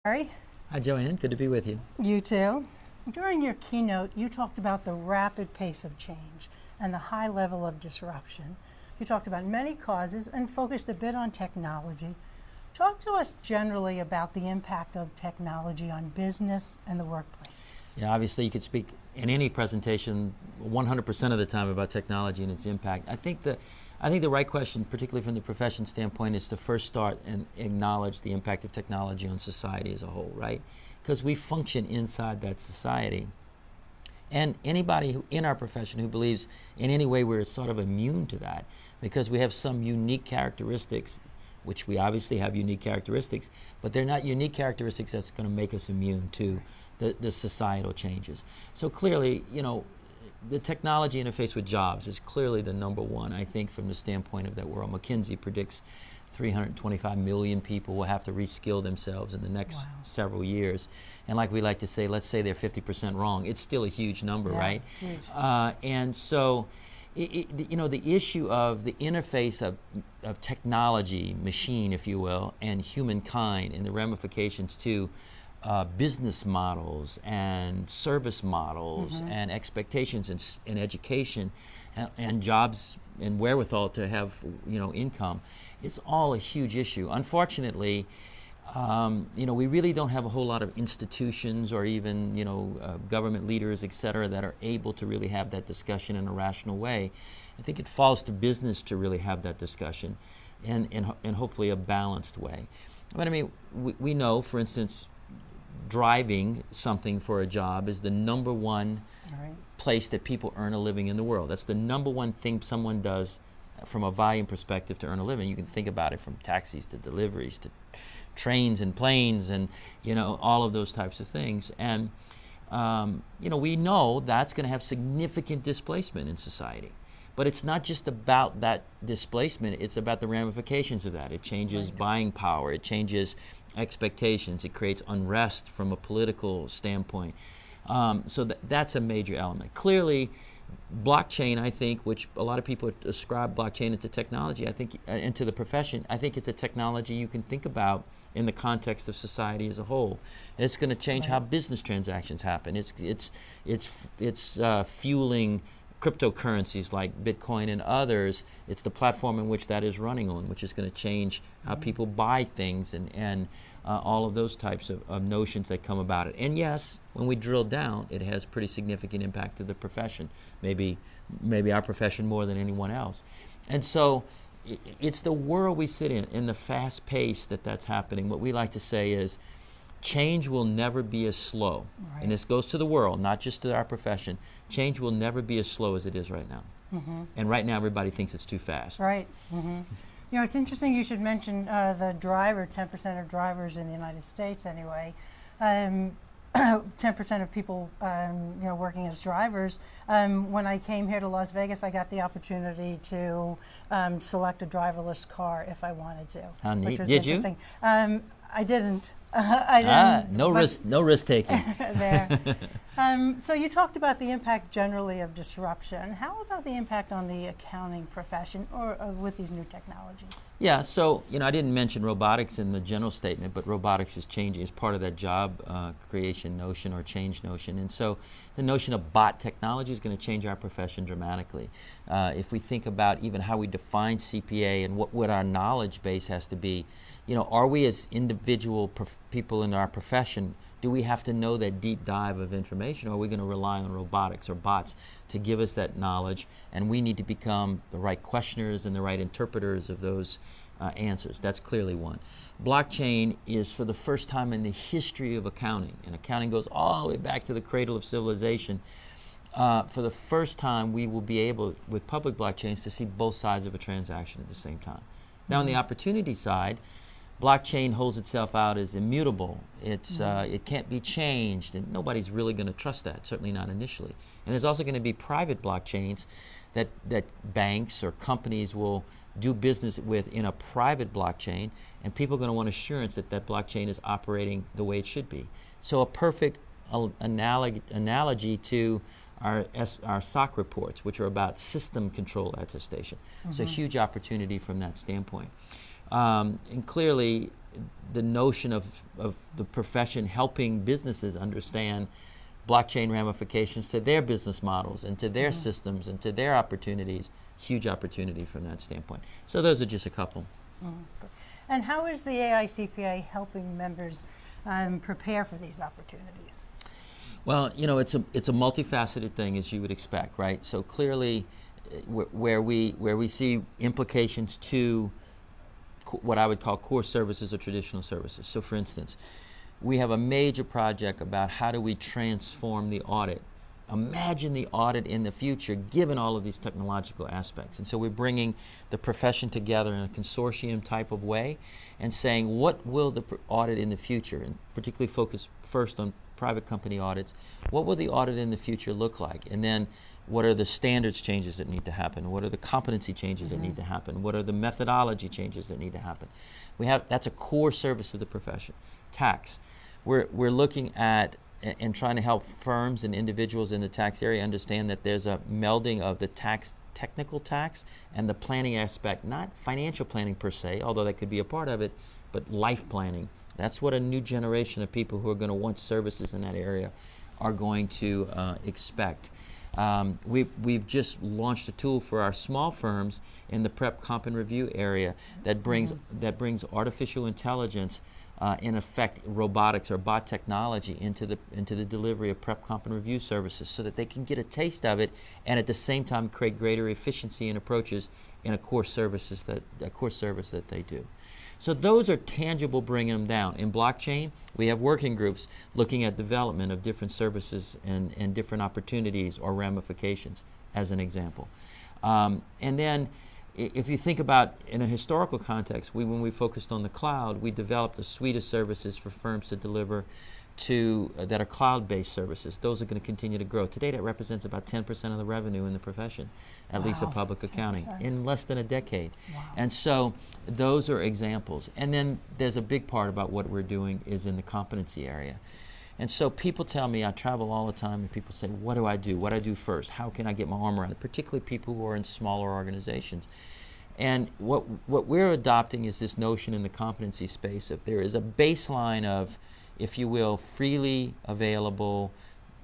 Barry. Hi, Joanne. Good to be with you. You too. During your keynote, you talked about the rapid pace of change and the high level of disruption. You talked about many causes and focused a bit on technology. Talk to us generally about the impact of technology on business and the workplace. Yeah, obviously you could speak in any presentation 100% of the time about technology and its impact. I think the right question, particularly from the profession standpoint, is to first start and acknowledge the impact of technology on society as a whole, right? Because we function inside that society. And anybody in our profession who believes in any way we're sort of immune to that, because we have some unique characteristics, which we obviously have unique characteristics, but they're not unique characteristics that's going to make us immune to the societal changes. So clearly, you know, the technology interface with jobs is clearly the number one, I think, from the standpoint of that world. McKinsey predicts 325 million people will have to reskill themselves in the next several years. And like we like to say, let's say they're 50% wrong. It's still a huge number, right? It's huge. And so, you know, the issue of the interface of technology, machine, if you will, and humankind, and the ramifications to business models and service models and expectations in education and jobs and wherewithal to have, you know, income. It's all a huge issue. Unfortunately, you know, we really don't have a whole lot of institutions or even, you know, government leaders, et cetera, that are able to really have that discussion in a rational way. I think it falls to business to really have that discussion in hopefully a balanced way. But I mean, we know, for instance, driving something for a job is the number one place that people earn a living in the world. That's the number one thing someone does from a volume perspective to earn a living. You can think about it from taxis to deliveries to trains and planes and, you know, all of those types of things. And, you know, we know that's going to have significant displacement in society. But it's not just about that displacement, it's about the ramifications of that. It changes buying power, it changes expectations, it creates unrest from a political standpoint. So that's a major element. Clearly, blockchain, I think, which a lot of people ascribe blockchain into technology, I think, into the profession, I think it's a technology you can think about in the context of society as a whole. And it's going to change how business transactions happen. It's fueling cryptocurrencies like Bitcoin and others. It's the platform in which that is running on, which is going to change how people buy things and all of those types of notions that come about it. And yes, when we drill down, it has pretty significant impact to the profession, maybe our profession more than anyone else. And so it's the world we sit in the fast pace that's happening. What we like to say is, change will never be as slow. And this goes to the world, not just to our profession. Change will never be as slow as it is right now. And right now, everybody thinks it's too fast. You know, it's interesting you should mention the driver, 10% of drivers in the United States anyway. 10% of people, you know, working as drivers. When I came here to Las Vegas, I got the opportunity to select a driverless car if I wanted to. How neat. Which was Did interesting. you? I didn't. I didn't. No risk taking. There. So you talked about the impact generally of disruption. How about the impact on the accounting profession or with these new technologies? Yeah, so, you know, I didn't mention robotics in the general statement, but robotics is changing as part of that job creation notion or change notion. And so the notion of bot technology is going to change our profession dramatically. If we think about even how we define CPA and what our knowledge base has to be, you know, are we as individual people in our profession, do we have to know that deep dive of information, or are we going to rely on robotics or bots to give us that knowledge? And we need to become the right questioners and the right interpreters of those answers. That's clearly one. Blockchain is, for the first time in the history of accounting, and accounting goes all the way back to the cradle of civilization, for the first time we will be able, with public blockchains, to see both sides of a transaction at the same time. Now on the opportunity side, blockchain holds itself out as immutable. It can't be changed, and nobody's really going to trust that, certainly not initially. And there's also going to be private blockchains that banks or companies will do business with in a private blockchain, and people are going to want assurance that that blockchain is operating the way it should be. So a perfect analogy to our SOC reports, which are about system control attestation. So a huge opportunity from that standpoint. And clearly, the notion of the profession helping businesses understand blockchain ramifications to their business models and to their systems and to their opportunities. Huge opportunity from that standpoint. So those are just a couple. And how is the AICPA helping members prepare for these opportunities? Well, you know, it's a multifaceted thing, as you would expect, right? So clearly, where we see implications to what I would call core services or traditional services. So, for instance, we have a major project about how do we transform the audit. Imagine the audit in the future, given all of these technological aspects. And so we're bringing the profession together in a consortium type of way and saying, what will the audit in the future, and particularly focus first on private company audits, what will the audit in the future look like? And then what are the standards changes that need to happen? What are the competency changes that need to happen? What are the methodology changes that need to happen? That's a core service of the profession. Tax. We're looking at and trying to help firms and individuals in the tax area understand that there's a melding of the technical tax and the planning aspect, not financial planning per se, although that could be a part of it, but life planning. That's what a new generation of people who are going to want services in that area are going to expect. We've just launched a tool for our small firms in the prep, comp, and review area that brings artificial intelligence, in effect, robotics or bot technology into the delivery of prep, comp, and review services, so that they can get a taste of it and at the same time create greater efficiency and approaches in a core service that they do. So those are tangible, bringing them down. In blockchain, we have working groups looking at development of different services and different opportunities or ramifications, as an example. And then if you think about in a historical context, when we focused on the cloud, we developed a suite of services for firms to deliver that are cloud-based services. Those are going to continue to grow. Today, that represents about 10% of the revenue in the profession, at least of public accounting, 10%. in less than a decade. Wow. And so those are examples. And then there's a big part about what we're doing is in the competency area. And so people tell me, I travel all the time, and people say, what do I do? What do I do first? How can I get my arm around it? Particularly people who are in smaller organizations. And what we're adopting is this notion in the competency space of there is a baseline of, if you will, freely available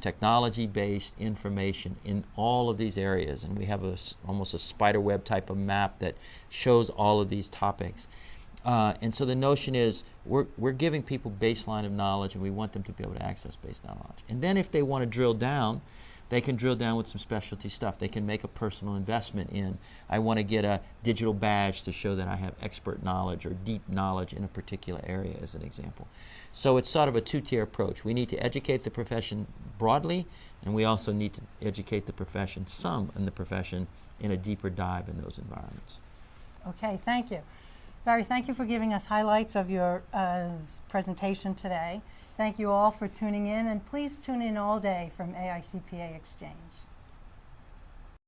technology-based information in all of these areas. And we have almost a spider web type of map that shows all of these topics. And so the notion is we're giving people baseline of knowledge, and we want them to be able to access baseline knowledge. And then if they want to drill down, they can drill down with some specialty stuff. They can make a personal investment in, I want to get a digital badge to show that I have expert knowledge or deep knowledge in a particular area, as an example. So it's sort of a two-tier approach. We need to educate the profession broadly, and we also need to educate the profession, some in the profession, in a deeper dive in those environments. Okay, thank you. Barry, thank you for giving us highlights of your presentation today. Thank you all for tuning in, and please tune in all day from AICPA Exchange.